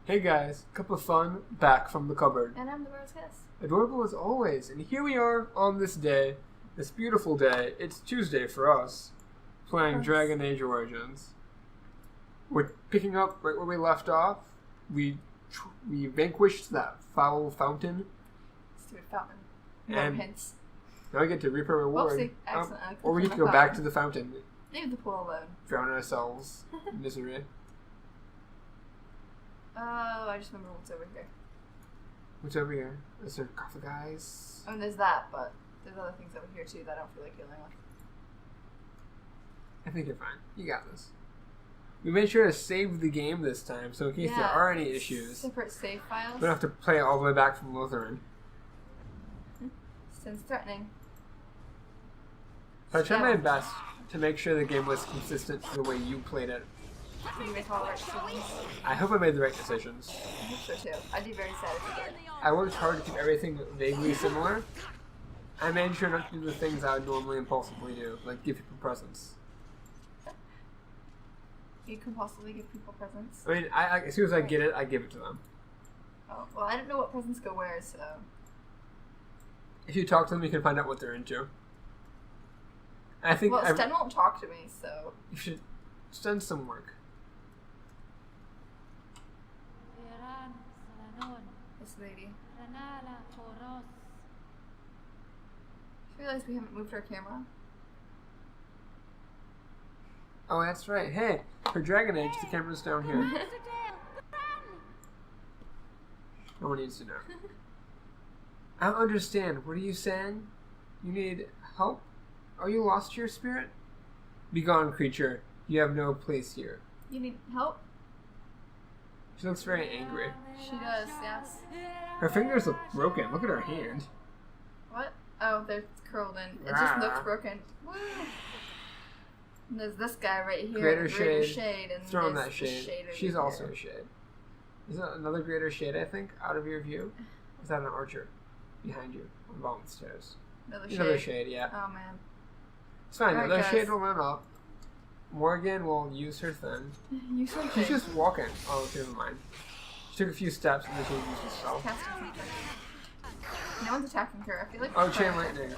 Hey guys, cup of fun, back from the cupboard. And I'm the Bird's Kiss. Adorable as always, and here we are on this day, this beautiful day. It's Tuesday for us, playing Dragon Age Origins. We're picking up right where we left off. We vanquished that foul fountain. Stupid fountain. No And hints. now we get to reap our reward. Whoopsie. Excellent. Or we get to go back to the fountain, Leave the pool alone. drown ourselves in misery. Oh, I just remember what's over here. What's over here? A sarcophagus. I mean, there's that, but there's other things over here too that I don't feel like dealing with. I think you're fine. You got this. We made sure to save the game this time, so in case there are any issues, Separate save files. we don't have to play it all the way back from Lutheran. Since threatening. So I tried my best to make sure the game was consistent to the way you played it. Did you make all the right decisions? I hope I made the right decisions. I hope so too. I'd be very sad if you did. I worked hard to keep everything vaguely similar. I made sure not to do the things I would normally impulsively do, like give people presents. You can possibly give people presents. I mean, as soon as I get it, I give it to them. Oh, well, I don't know what presents go where, so. If you talk to them, you can find out what they're into. And I think Well, Sten won't talk to me, so. you should send some work. This lady. I realize we haven't moved our camera. Oh, that's right. Hey, for Dragon Age, the camera's down here. No one needs to know. I don't understand. What are you saying? You need help? Are you lost to your spirit? Begone, creature. You have no place here. You need help? She looks very angry. She does, yes. Her fingers look broken. Look at her hand. What? Oh, they're curled in. It just looks broken. Woo! And there's this guy right here. Greater Shade. And Throw in there's that the shade. over She's here. also a shade. Is that another Greater Shade, I think, out of your view? Is that an archer behind you on the bottom of the stairs? Another shade, yeah. Oh, man. It's fine. Alright, Another guys. shade will run up. Morgan will use her thing. You said She's just walking. Oh, okay, never mind. She took a few steps and then she used herself. casting something. No one's attacking her. I feel like. Oh, chain lightning.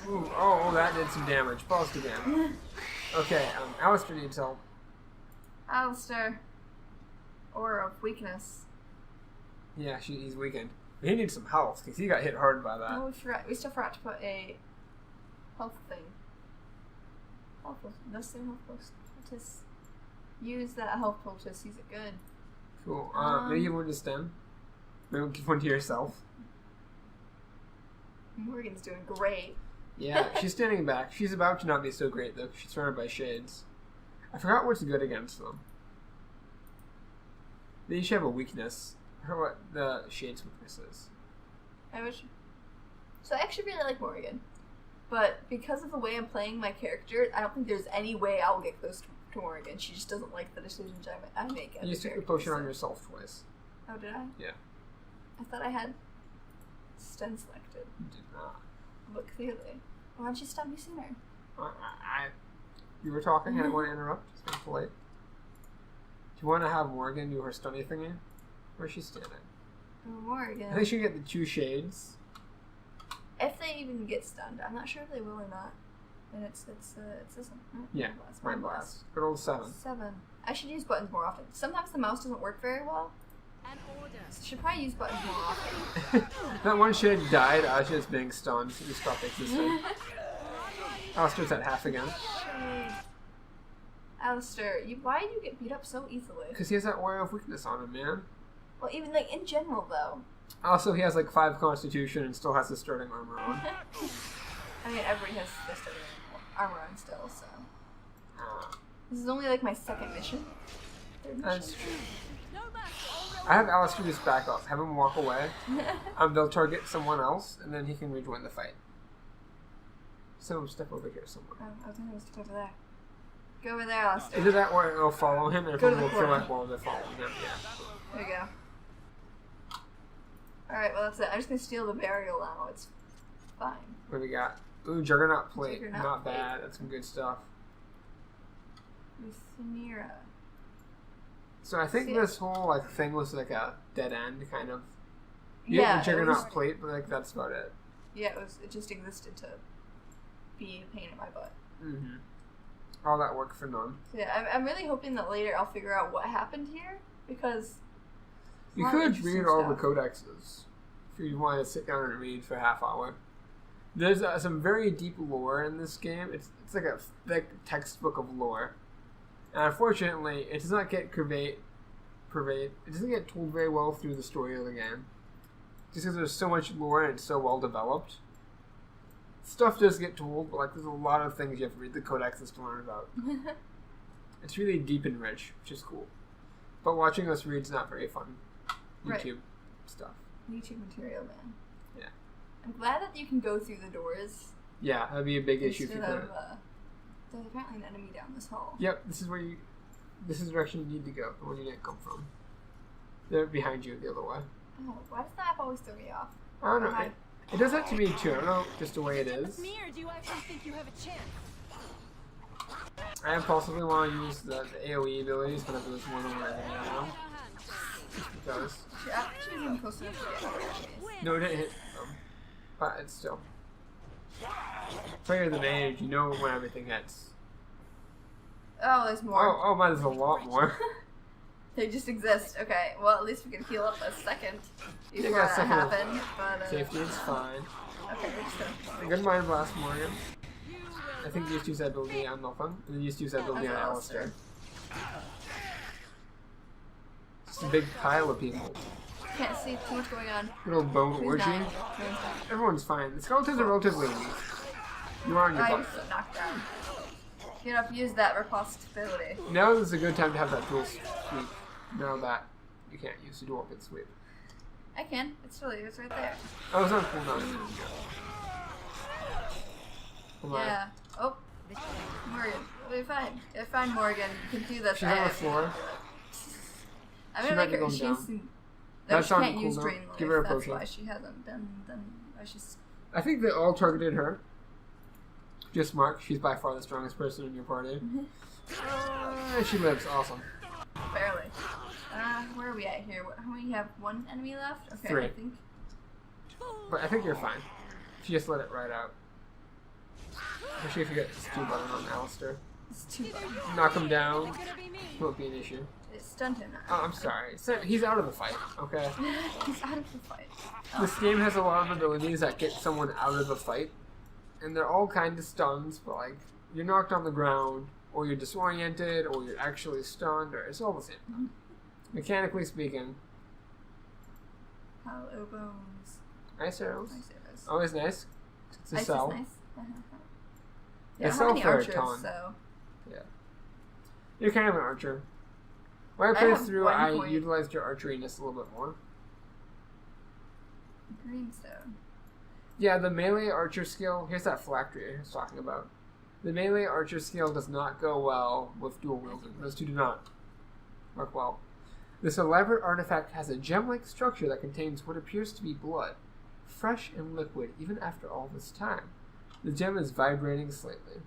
Ooh, oh, that did some damage. Positive damage. Okay, Alistair needs help. Alistair. Aura of weakness. Yeah, he's weakened. But he needs some health because he got hit hard by that. Oh, we still forgot to put a health thing. Health potion. That's the health potion. Just use that health potion. Use it good. Cool. Maybe give one to Stem. Maybe give one to yourself. Morgan's doing great. Yeah, she's standing back. She's about to not be so great, though, 'cause she's surrounded by shades. I forgot what's good against them. They each have a weakness. I forgot what the shades' weakness is. I wish. So I actually really like Morgan. But because of the way I'm playing my character, I don't think there's any way I'll get close to Morgan. She just doesn't like the decisions I make. You took the potion on yourself twice. Oh, did I? Yeah. I thought I had Sten selected. You did not. But clearly. Why don't you stop me sooner? You were talking, I didn't want to interrupt. It's been polite. Do you want to have Morgan do her stunning thingy? Where's she standing? Oh, Morgan. I think she can get the two shades. If they even get stunned. I'm not sure if they will or not. And it's this one. Yeah, Mind Blast. Good old 7. 7. I should use buttons more often. Sometimes the mouse doesn't work very well. So I should probably use buttons more often. That one shade died as just being stunned. He stopped existing. Alistair's at half again. Alistair, why do you get beat up so easily? Because he has that aura of weakness on him, man. Well, even like in general though. Also, he has like 5 constitution and still has the starting armor on. I mean, everybody has this armor on still, so. This is only like my second mission. Third mission. That's true. I have Alistair just back up. Have him walk away. They'll target someone else, and then he can rejoin the fight. So step over here somewhere. Oh, I was gonna step over there. Go over there, Alistair. Either that or it'll follow him, and Go to everyone the will kill corner. it while they're following him. Yeah. There you go. Alright, well that's it. I'm just gonna steal the burial ammo. It's fine. What do we got? Ooh, Juggernaut Plate. Juggernaut Not Plate. bad. That's some good stuff. Ruthanira. So I think See, this whole like thing was like a dead end kind of. Yeah, the it Juggernaut was- plate, but like that's about it. Yeah, it just existed to be a pain in my butt. Mm-hmm. All that work for none. So yeah, I'm really hoping that later I'll figure out what happened here, because You lot of could interesting read all the stuff. codexes if you wanted to sit down and read for a half hour. There's some very deep lore in this game. It's like a thick textbook of lore, and unfortunately, it does not get It doesn't get told very well through the story of the game, just because there's so much lore and it's so well developed. Stuff does get told, but like there's a lot of things you have to read the codexes to learn about. It's really deep and rich, which is cool. But watching us read's not very fun. Right. YouTube stuff. YouTube material, man. Yeah. I'm glad that you can go through the doors. Yeah, that'd be a big issue if you Instead couldn't. of, there's apparently an enemy down this hall. Yep, this is the direction you need to go, the one you didn't come from. They're behind you the other way. Oh, why does the map always throw me off? I don't know. Hi. It does that to me too. I don't know, just the way it is. Me, or do you actually think you have a chance? I possibly want to use the AoE abilities whenever there's more than one enemy around. Just because. She was even close enough to get other enemies. No, it didn't hit them. But it's still. Player the mage, you know when everything hits. Oh, there's more. Oh, man, there's a lot more. They just exist. Okay, well, at least we can heal up a second before got a that second of happened. But, Safety is fine. Okay, we're just gonna... Good mind blast, Morgan. I think you just use that ability on nothing, and then you just use that ability on Okay, Alistair. Just a big pile of people. Can't see too much going on. Good old bone Who's orgy. dying? No one's dying. Everyone's fine. The skeletons are relatively weak. You are on your I butt. just knocked down. You know, use that riposte ability. Now is a good time to have that dual sweep. Now that you can't use the dual good sweep. I can. It's right there. Oh, it's on cooldown. Come on. Yeah. Oh, Morgan. We're fine. You're fine, Morgan. You can do this. She's on the floor. I'm She gonna might make be her. going She's. down. No, That's she on can't use cooldown. Drain Life. Give her a That's potion. why she hasn't done. Why she's. I think they all targeted her. Just Mark. She's by far the strongest person in your party. She lives. Awesome. Barely. Where are we at here? How many have? One enemy left? Okay, 3. I think. But I think you're fine. If you just let it ride out. Especially if you get this 2 button on Alistair. It's too bad. Knock him down. Won't be an issue. It stunned him now. Oh, I'm sorry. He's out of the fight, okay? He's out of the fight. This game has a lot of abilities that get someone out of the fight. And they're all kind of stuns, but like, you're knocked on the ground, or you're disoriented, or you're actually stunned, or it's all the same. Mechanically speaking. Hollow bones. Nice arrows. Nice arrows. Always nice. It's a Ice cell. is nice. They Yeah, I don't sell have any for a archers, ton. so You're kind of an archer. When I I played have through, 1 I point. utilized your archeriness a little bit more. greenstone. Yeah, the melee archer skill, here's that phylactery I was talking about. The melee archer skill does not go well with dual wielding. Those two do not work well. This elaborate artifact has a gem-like structure that contains what appears to be blood, fresh and liquid even after all this time. The gem is vibrating slightly.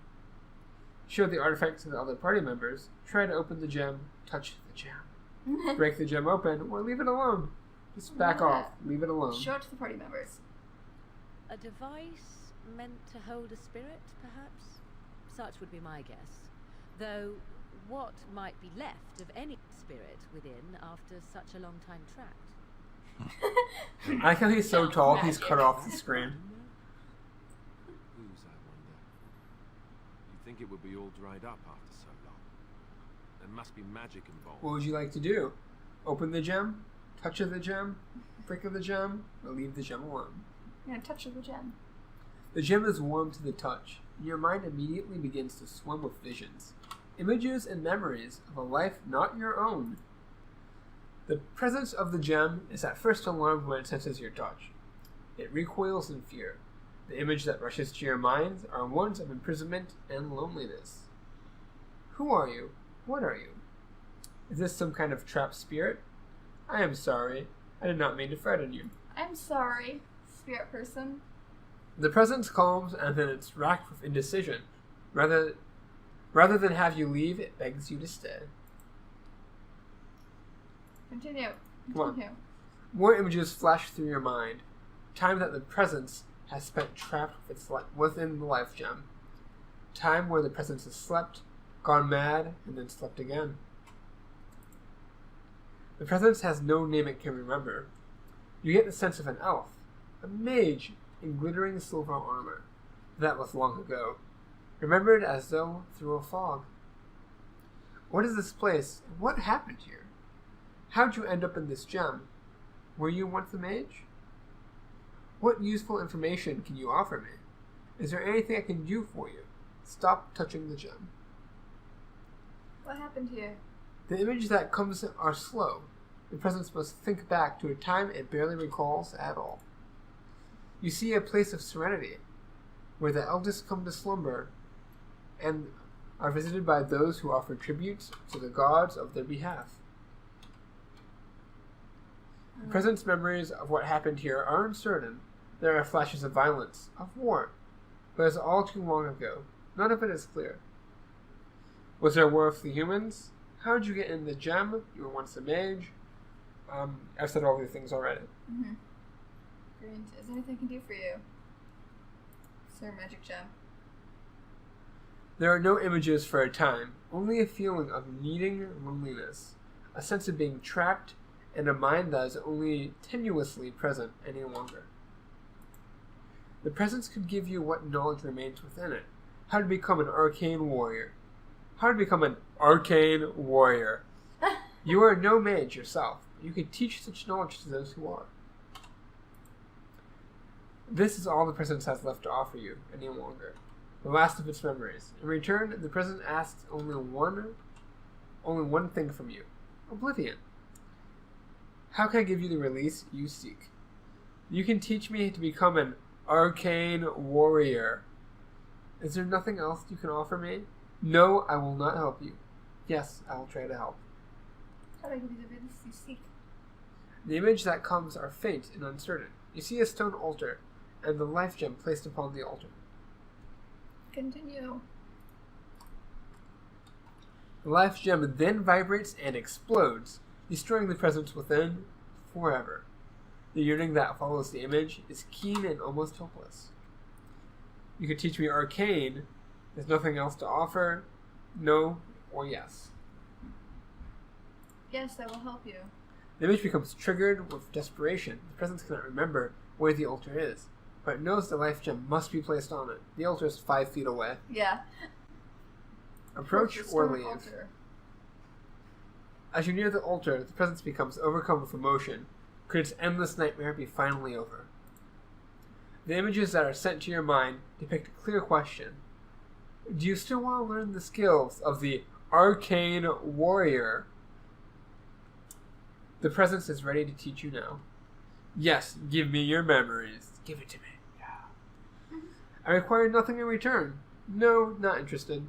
Show the artifact to the other party members. Try to open the gem, touch the gem. Break the gem open, or leave it alone. Just back Yeah. off. Leave it alone. Show it to the party members. A device meant to hold a spirit, perhaps? Such would be my guess. Though, what might be left of any spirit within after such a long time trapped? I like how he's so tall, he's cut Magic. off the screen. Whose, I wonder? You think it would be all dried up after so long? There must be magic involved. What would you like to do? Open the gem? Touch the gem? Break of the gem? Or leave the gem alone? I'm gonna touch the gem. The gem is warm to the touch, and your mind immediately begins to swim with visions, images and memories of a life not your own. The presence of the gem is at first alarmed when it senses your touch. It recoils in fear. The image that rushes to your mind are ones of imprisonment and loneliness. Who are you? What are you? Is this some kind of trapped spirit? I am sorry. I did not mean to frighten you. I'm sorry, spirit person. The presence calms, and then it's racked with indecision. Rather than have you leave, it begs you to stay. Continue. Come on. Continue. More images flash through your mind. Time that the presence has spent trapped within the life gem. Time where the presence has slept, gone mad, and then slept again. The presence has no name it can remember. You get the sense of an elf, a mage in glittering silver armor. That was long ago, remembered as though through a fog. What is this place, and what happened here? How'd you end up in this gem? Were you once a mage? What useful information can you offer me? Is there anything I can do for you? Stop touching the gem. What happened here? The images that comes are slow. The presence must think back to a time it barely recalls at all. You see a place of serenity, where the eldest come to slumber, and are visited by those who offer tributes to the gods of their behalf. The present's memories of what happened here are uncertain. There are flashes of violence, of war, but it's all too long ago. None of it is clear. Was there a war of the humans? How did you get in the gem? You were once a mage. I've said all these things already. Mm-hmm. Great. Is there anything I can do for you? Sir Magic Gem. There are no images for a time, only a feeling of needing loneliness, a sense of being trapped, and a mind that is only tenuously present any longer. The presence could give you what knowledge remains within it. How to become an arcane warrior. How to become an arcane warrior. You are no mage yourself, but you can teach such knowledge to those who are. This is all the presence has left to offer you any longer. The last of its memories. In return, the present asks only one thing from you. Oblivion. How can I give you the release you seek? You can teach me to become an arcane warrior. Is there nothing else you can offer me? No, I will not help you. Yes, I will try to help. How do I give you the release you seek? The image that comes are faint and uncertain. You see a stone altar, and the life gem placed upon the altar. Continue. The life gem then vibrates and explodes, destroying the presence within forever. The yearning that follows the image is keen and almost hopeless. You could teach me arcane. There's nothing else to offer. No or yes. Yes, I will help you. The image becomes triggered with desperation. The presence cannot remember where the altar is, but it knows the life gem must be placed on it. The altar is 5 feet away. Yeah. Approach or leave. Altar. As you near the altar, the presence becomes overcome with emotion. Could its endless nightmare be finally over? The images that are sent to your mind depict a clear question. Do you still want to learn the skills of the arcane warrior? The presence is ready to teach you now. Yes, give me your memories. Give it to me. Yeah. I require nothing in return. No, not interested.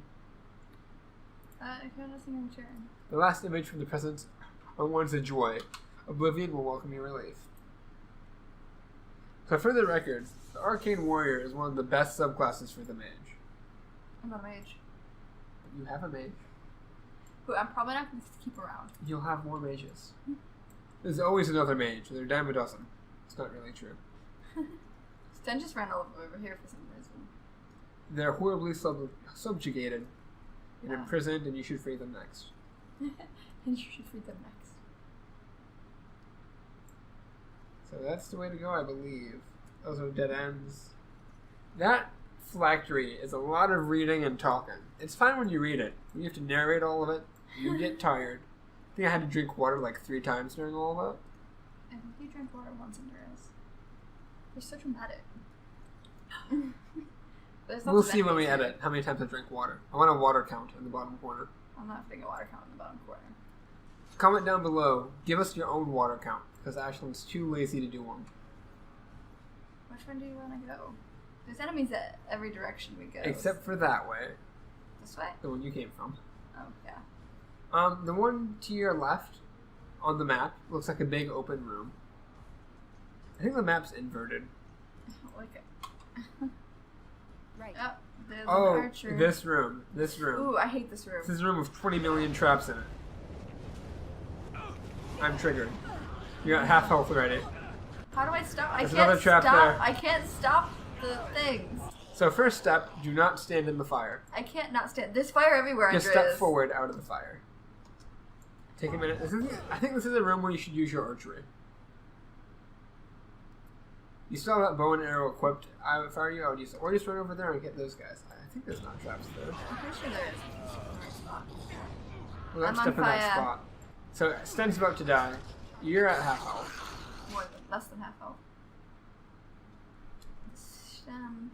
I got nothing in return. The last image from the presence unwards a joy. Oblivion will welcome your relief. So for the record, the Arcane Warrior is one of the best subclasses for the mage. I'm not a mage. But you have a mage. Who I'm probably not going to keep around. You'll have more mages. There's always another mage. They're a dime a dozen. It's not really true. Sten just ran over here for some reason. They're horribly subjugated and imprisoned, and you should free them next. And you should free them next. So that's the way to go, I believe. Those are dead ends. That phylactery is a lot of reading and talking. It's fine when you read it. When you have to narrate all of it, you get tired. I think I had to drink water like 3 times during all of that. I think you drank water once in yours. You're so dramatic. We'll see when we edit how many times I drink water. I want a water count in the bottom corner. I'm not putting a water count in the bottom corner. Comment down below. Give us your own water count, because Ashlyn's too lazy to do one. Which one do you want to go? There's enemies at every direction we go. Except for that way. This way? The one you came from. Oh, yeah. The one to your left on the map looks like a big open room. I think the map's inverted. I don't like it. Right. Oh, there's an Oh, archer. this room. This room. Ooh, I hate this room. This is a room with 20 million traps in it. I'm triggered. You got half health already. How do I stop? There's another trap there. I can't stop the things. So first step, do not stand in the fire. I can't not stand. There's fire everywhere, Just Andreas. step forward out of the fire. Take a minute. I think this is a room where you should use your archery. You still have that bow and arrow equipped. If I were you, I would use it. Or just run over there and get those guys. I think there's not traps there. I'm pretty sure there is. Well, I'm let's step on in that fire. spot. So Sten's about to die. You're at half health. Less than half health. You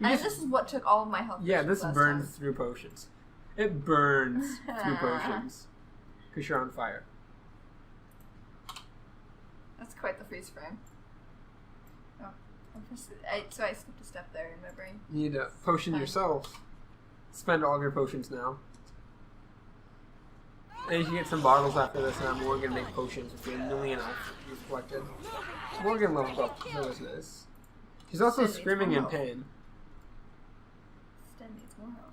And just- this is what took all of my health. Yeah, potions this last burns time. through potions. It burns through potions. Because you're on fire. That's quite the freeze frame. Oh, so I skipped a step there in my brain. You need to potion Fine. yourself. Spend all of your potions now. And you can get some bottles after this, and I'm more going to make potions with the 1 million health you've collected. Morgan leveled up, so that was nice. She's also Sten needs screaming more in health. pain. Sten needs more health.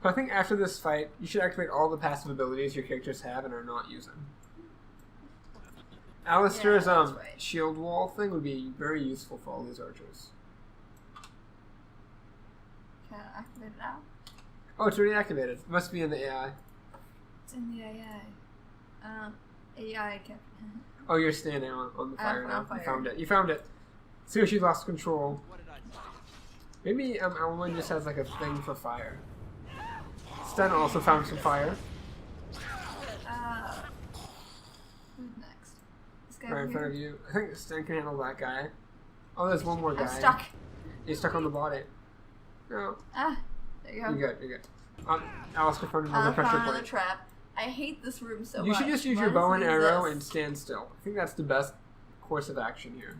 I think after this fight, you should activate all the passive abilities your characters have and are not using. Alistair's Yeah, that's right. shield wall thing would be very useful for all these archers. Can I activate it now? Oh, it's already activated. It must be in the AI. It's in the AI. AI can. Oh, you're standing on the fire I'm now. on fire. You found it. You found it. See if she lost control. Maybe Alwyn just has like a thing for fire. Sten also found some fire. Who's next? This guy Right over in front here? of you. I think Sten can handle that guy. Oh, there's one more guy. I'm stuck. You're stuck on the body. No. Ah, there you go. You're good. You're good. Alistair found another pressure Found another point. trap. I hate this room so much. You should just use Why your bow does and it arrow and exist? stand still. I think that's the best course of action here.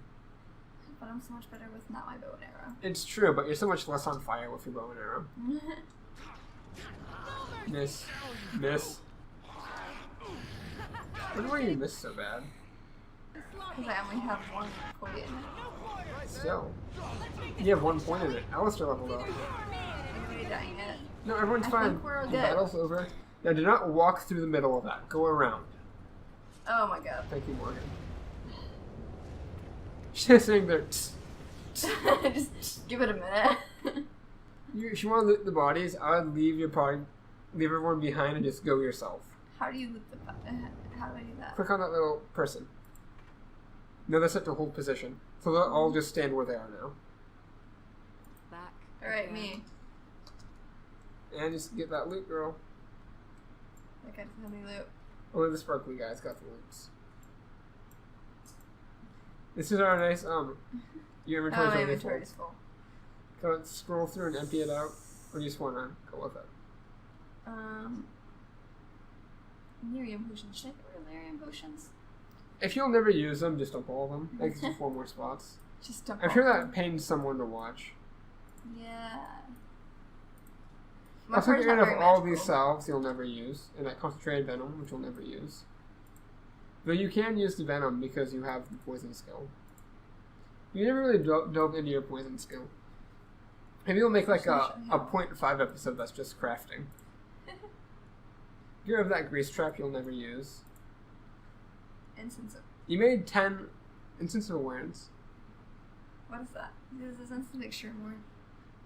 But I'm so much better with not my bow and arrow. It's true, but you're so much less on fire with your bow and arrow. Miss. Miss. I wonder why you missed so bad. Because I only have one point in it. Still. You have 1 point in it. Alistair leveled up. Anybody dying yet? No, everyone's I fine. think we're The good. battle's over. Now do not walk through the middle of that. Go around. Oh my god. Thank you, Morgan. She's sitting there. Tss. Just give it a minute. If you want to loot the bodies, I would leave everyone behind and just go yourself. How do you loot the how do I do that? Click on that little person. No, that's set to hold position. So they'll all just stand where they are now. Back. Alright, again. me. And just get that loot, girl. That guy doesn't have any loot. Only the sparkly guys got the loots. This is our nice, your Oh, inventory's my already inventory full. is full. Can I scroll through and empty it out? Or do you just want to go with it? Lyrium potions. Should I get rid of lyrium potions? If you'll never use them, just dump all of them. That gives you 4 more spots. Just dump I'm all sure of that them. pains someone to watch. Yeah. Also, part's get not rid of very all these magical. salves you'll never use, and that concentrated venom, which you'll never use. Though you can use the venom because you have the poison skill. You never really dove into your poison skill. Maybe we'll make like a 0.5 episode that's just crafting. Get rid of that grease trap you'll never use. Instance of, You made 10 instance of awareness. what is that? This is instant make sure more.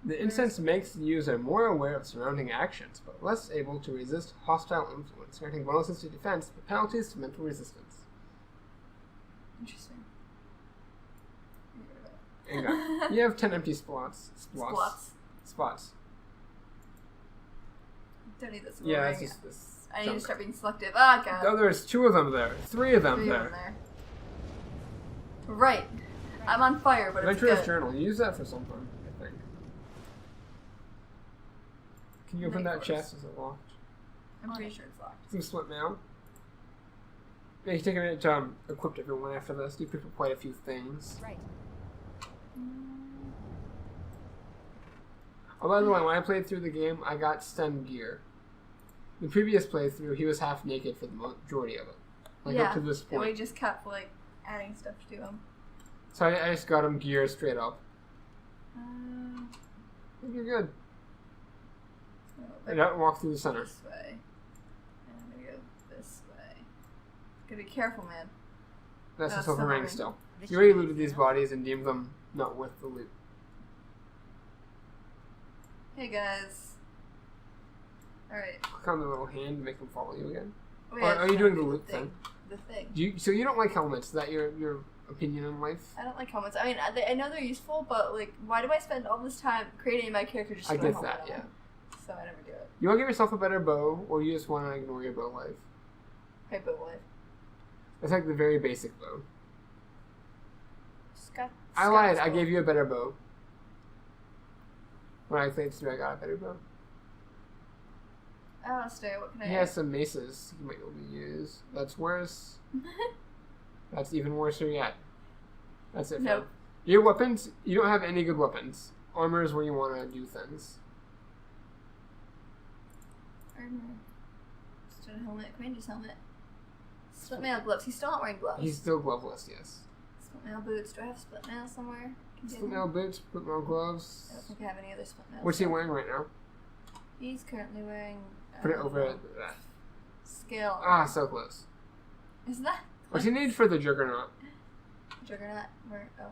The instance makes the user more aware of surrounding actions, but less able to resist hostile influence, granting bonuses to defense, but penalties to mental resistance. Interesting. There you go. You have 10 empty spots. Spots. Don't need this. Yeah, ring. it's just this. I need to chunk. start being selective. Ah, god. No, there's 2 of them there. 3 of them Three of there. them there. Right. I'm on fire, but it's Adventurer's good. Journal. You use that for something, I think. Can you open that Night chest? Is it locked? I'm pretty sure it's locked. Some split mail. Yeah, you can take a minute to equip everyone after this. You picked up quite a few things. Right. Oh, by the way, when I played through the game, I got Sten gear. The previous playthrough, he was half naked for the majority of it. Like up to this And we point. just kept like adding stuff to him. So I just got him gear straight up. Uh, I think you're good. so And don't walk through the center. this way. And I'm gonna go this way. Gotta be careful, man. That's a That's silver the ring ring. still. This You already should be looted these enough. bodies and deemed them not worth the loot. Hey guys. Alright. Click on the little hand to make them follow you again. Oh, Or yeah, are it's you doing gonna the be loot thing? The thing. So you don't like helmets? Is that your opinion on life? I don't like helmets. I mean, I know they're useful, but like, why do I spend all this time creating my character just I to put a get helmet that, on? yeah. So I never do it. You want to give yourself a better bow, or you just want to ignore your bow life? Hey, but what? It's like the very basic bow. I Scott's lied. I bow. gave you a better bow. When I played through, I got a better bow. Alistair, what can I He has some maces you might be able to use. That's worse. That's even worse yet. That's it. Nope. Fam. Your weapons, you don't have any good weapons. Armor is where you want to do things. Armor. Stone helmet. Commander's helmet. Split mail gloves. He's still not wearing gloves. He's still gloveless, yes. Split mail boots. Do I have split mail somewhere? Can you Split get mail them? boots, split mail gloves. I don't think I have any other split mail. What's he stuff. wearing right now? He's currently wearing. Put it over it. Scale. Ah, so close. Isn't that? What's he need for the Juggernaut? Juggernaut. Where? Oh.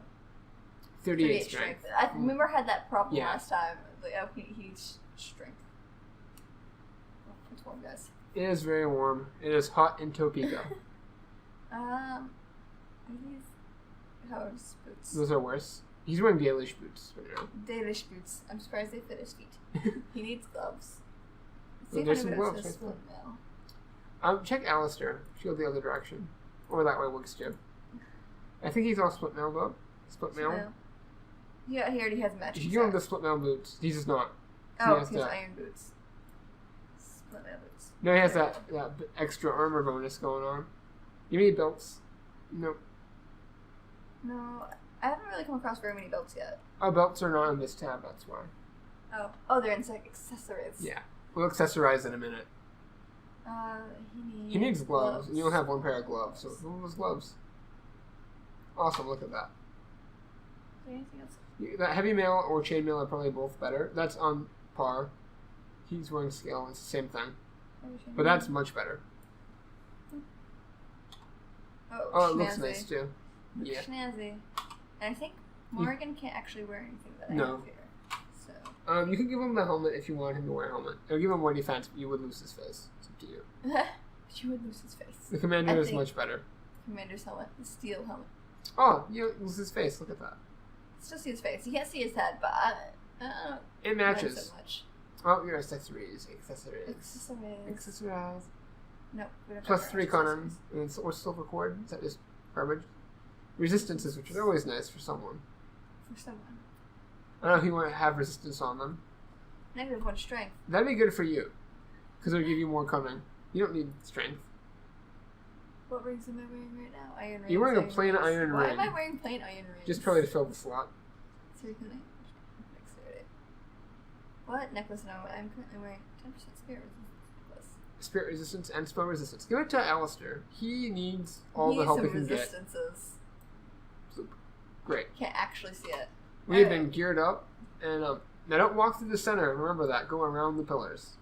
38 strength. I remember I had that problem Yeah. last time. Like, oh, he's strength. Oh, it's warm, guys. It is very warm. It is hot in Topeka. Are these Howard's boots? Those are worse. He's wearing Dalish boots right now. Dalish boots. I'm surprised they fit his feet. He needs gloves. Let's see Well, if there's anybody some else gloves has right split mail. Check Alistair. Go the other direction. Or that way works too. I think he's all split mailed up. Split mail. Yeah, he already has matching. You give him the sets. split mail boots. He's just not. Oh, has he has that. iron boots. Split mail boots. No, he has that extra armor bonus going on. You need belts? Nope. No, I haven't really come across very many belts yet. Oh, belts are not on this tab, that's why. Oh, they're in accessories. Yeah. We'll accessorize in a minute. He He needs gloves, and you don't have one pair of gloves, so give him those gloves. Awesome, look at that. Is there anything else? That heavy mail or chain mail are probably both better. That's on par. He's wearing scale, it's the same thing. But that's much better. Oh, it looks snazzy. nice too. Looks Yeah. snazzy. And I think Morgan can't actually wear anything that I No. have here. So. You can give him the helmet if you want him to wear a helmet. It'll give him more defense, but you would lose his face. It's up to you. But you would lose his face. The commander I is think- much better. Commander's helmet. The steel helmet. Oh, you lose his face. Look at that. Still see his face. You can't see his head, but I don't It mind matches. so much. Oh, your accessories. Accessories. Accessories. Accessories. No, we don't Plus have 3 accessories. Conan. And or silver cord. Is that just garbage? Resistances, which is always nice for someone. For someone. I don't know if you want to have resistance on them. -1 strength. That'd be good for you. Because it'll give you more cunning. You don't need strength. What rings am I wearing right now? Iron rings. You're wearing a iron plain rings. iron Why ring. am I wearing plain iron rings? Just probably to fill the slot. 3 cunning. Dexterity. What? Necklace? No, I'm currently wearing 10% spirit resistance necklace. Spirit resistance and spell resistance. Give it to Alistair. He needs all He the needs help some he can get. resistances. Great. Can't actually see it. We have Alright. been geared up, and now don't walk through the center. Remember that. Go around the pillars.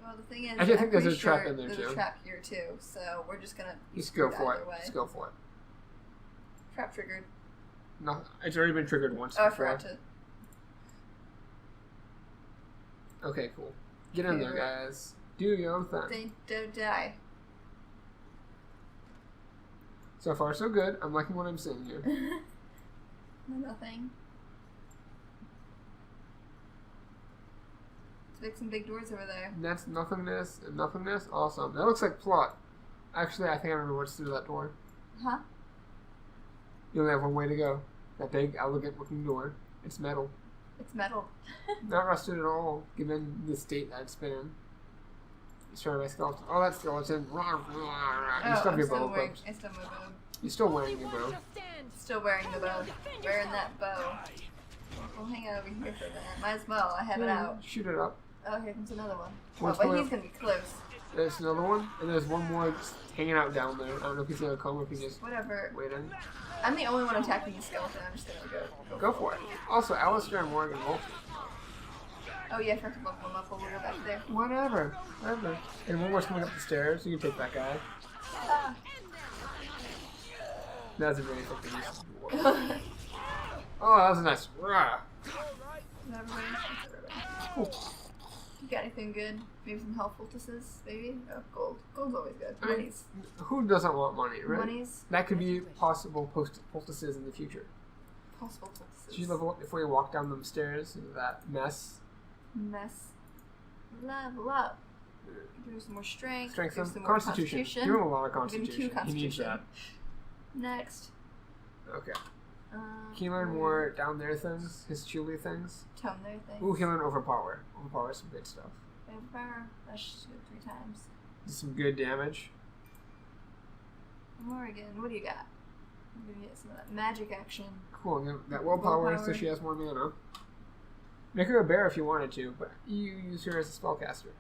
Well, the thing is, Actually, I think I'm there's a pretty trap sure in there, there's too. a trap here too, so we're just gonna Just go for it. either way. Just go for it. Trap triggered. No, it's already been triggered once Oh, I before. forgot to. Okay, cool. Get in there, Okay, guys. Do your own thing. Don't die. So far, so good. I'm liking what I'm seeing here. Nothing. There's some big doors over there. That's nothingness and nothingness. Awesome. That looks like plot. Actually, I think I remember what's through that door. Huh? You only have one way to go. That big, elegant-looking door. It's metal. It's metal. Not rusted at all, given the state that it's been in. Destroyed by skeleton. Oh, that skeleton. You still have I'm your still bow wearing. equipped. I still have my bow. You're still wearing your bow. Still wearing the bow. Wearing that bow. We'll hang out over here for a minute. Might as well. I have it out. Shoot it up. Oh, here comes another one. One's Oh, but going he's gonna be close. There's another one, and there's one more just hanging out down there. I don't know if he's gonna come or if he's just Whatever. waiting. I'm the only one attacking the skeleton. I'm just gonna Go for it. Also, Alistair and Morgan both. Oh yeah, I forgot to bump them up. We'll go back there. Whatever. And one more's coming up the stairs. You can take that guy. Ah. That's a very effective use of the dwarf. Oh, that was a nice. Rah. Everybody. Cool. You got anything good? Maybe some health poultices, maybe? Oh, gold. Gold's always good. I mean, Monies. who doesn't want money, right? Monies. That could be possible poultices in the future. Possible poultices. Did you level up before you walk down them stairs into that mess? Level up. Give you some more strength. Strength give and some more constitution. Give him a lot of Give him constitution. 2 constitution. He needs that. Next. Okay. Can you learn more down there things? His chili things? Down there things. Ooh, he learned overpower. Overpower is some good stuff. Overpower. That should do it 3 times. Some good damage. Morrigan, what do you got? I'm gonna get some of that magic action. Cool. And that willpower, so she has more mana. Make her a bear if you wanted to, but you use her as a spellcaster.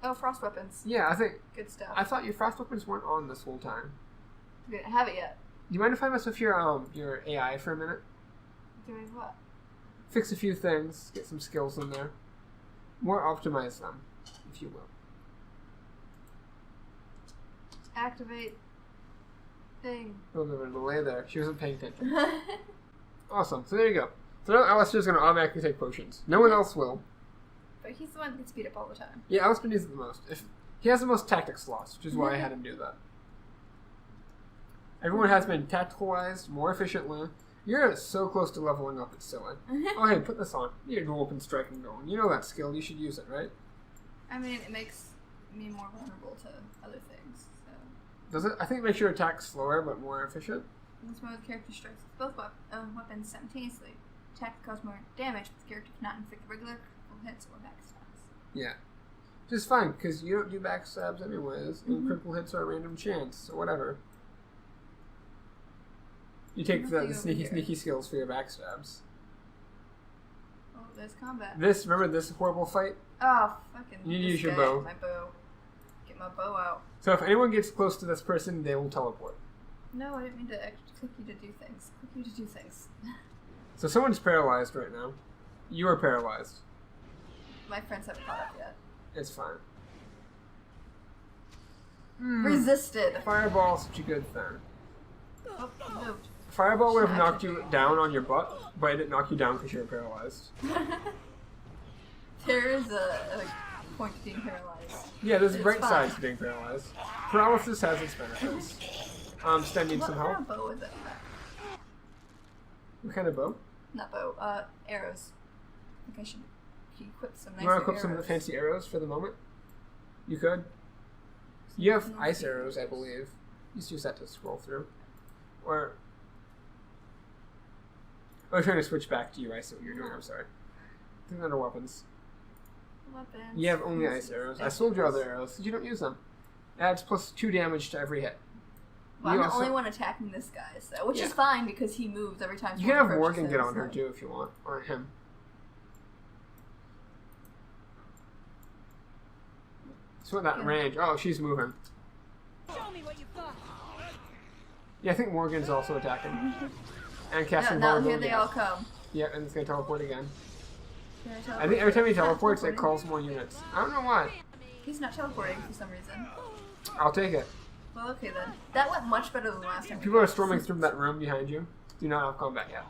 Oh, frost weapons. Yeah, I think. Good stuff. I thought your frost weapons weren't on this whole time. We didn't have it yet. Do you mind if I mess with your AI for a minute? Doing what? Fix a few things, get some skills in there. More optimize them, if you will. Activate thing. A little bit of a delay there. She wasn't paying attention. Awesome. So there you go. So now Alistair's going to automatically take potions. No one else will. But he's the one that gets beat up all the time. Yeah, Alistair needs it the most. He has the most tactic slots, which is why I had him do that. Everyone has been tacticalized more efficiently. You're so close to leveling up, it's silly. Oh, hey, put this on. You need open striking going. You know that skill. You should use it, right? I mean, it makes me more vulnerable to other things. So. Does it? I think it makes your attack slower but more efficient. This mode, the character strikes with both weapons simultaneously. Attack cause more damage, but the character cannot inflict regular critical hits or backstabs. Yeah. Which is fine, because you don't do backstabs anyways, and critical hits are a random chance, or whatever. You take the sneaky skills for your backstabs. Oh, there's combat. Remember this horrible fight? Oh, fucking. You need to use your bow. My bow. Get my bow out. So if anyone gets close to this person, they will teleport. No, I didn't mean to click you to do things. Click you to do things. So someone's paralyzed right now. You are paralyzed. My friends haven't caught up yet. It's fine. Resisted. Fireball's such a good thing. Oh, he moved. Fireball would have knocked you down on your butt, but it didn't knock you down because you were paralyzed. There is a point to being paralyzed. Yeah, there's It's bright fine. sides to being paralyzed. Paralysis has its benefits. Stem needs some What help. kind of bow is it? What kind of bow? Not bow. Arrows. I think I should equip some nicer You want to equip arrows. some of the fancy arrows for the moment? You could. You have No ice fears. arrows, I believe. You just use that to scroll through. Or... I was trying to switch back to you. I see what you're doing. I'm sorry. I think under weapons. Weapons. You have only ice arrows. I sold you other arrows. You don't use them. Adds plus 2 damage to every hit. Well, You I'm also- the only one attacking this guy, so which Yeah. is fine because he moves every time. You can have someone Morgan get approaches on her him, too if you want, or him. So at that Yeah. range, oh, she's moving. Show me what you've got. Yeah, I think Morgan's also attacking and So. casting No, here vulnerability. they all come. Yeah, and it's gonna teleport again. Can I I teleport? think every time he He's not teleports, it teleporting. calls more units. I don't know why. He's not teleporting for some reason. I'll take it. Well, okay then. That went much better than last time. we People are did. storming through that room behind you. Do not have combat yet.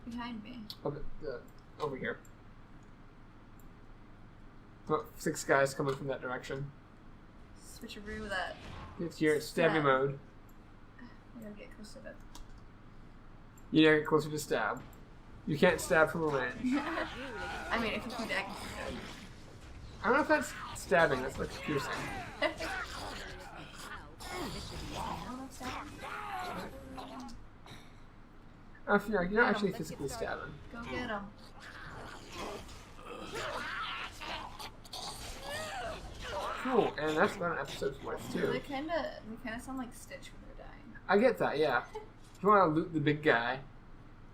Behind me. Over here. Oh, 6 guys coming from that direction. Switcheroo with that. It's your stabby Stab. mode. I gotta get close to it. You gotta get closer to stab. You can't stab from a range. I mean, if you point, I can see I don't know if that's stabbing. That's like piercing. it. You're not actually let's get physically started. stabbing. Go get him. Cool, and that's about an episode's worth They too. kind of sound like Stitch when they're dying. I get that, yeah. If you want to loot the big guy,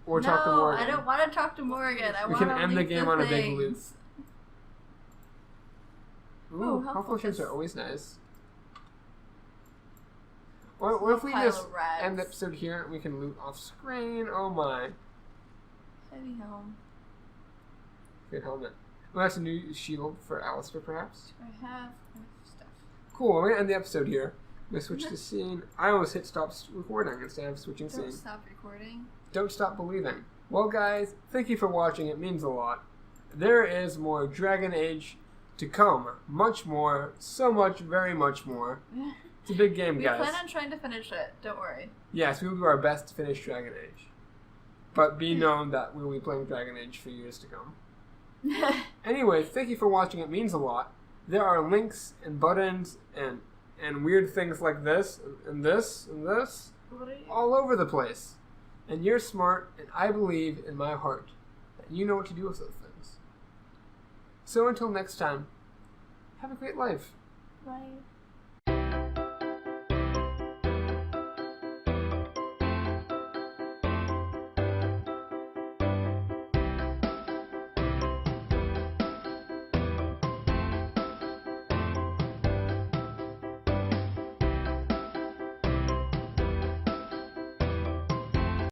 or no, talk to Morgan, I don't want to talk to Morgan. I we want can to end the game on a big loot. things. Ooh, health health potions focus. are always nice. What if we Pile just of rags. end the episode here and we can loot off screen? Oh my. Heavy helm. Good helmet. Well, that's a new shield for Alistair, perhaps? I have stuff. Cool, we're going to end the episode here. We switch the scene. I almost hit stop recording instead of switching Don't scene. stop recording. Don't stop believing. Well, guys, thank you for watching. It means a lot. There is more Dragon Age to come. Much more. So much, very much more. It's a big game, guys. We plan on trying to finish it. Don't worry. Yes, we will do our best to finish Dragon Age. But be known that we will be playing Dragon Age for years to come. Anyway, thank you for watching. It means a lot. There are links and buttons and weird things like this and this and this What are you? all over the place. And you're smart, and I believe in my heart that you know what to do with those things. So until next time, have a great life. Bye.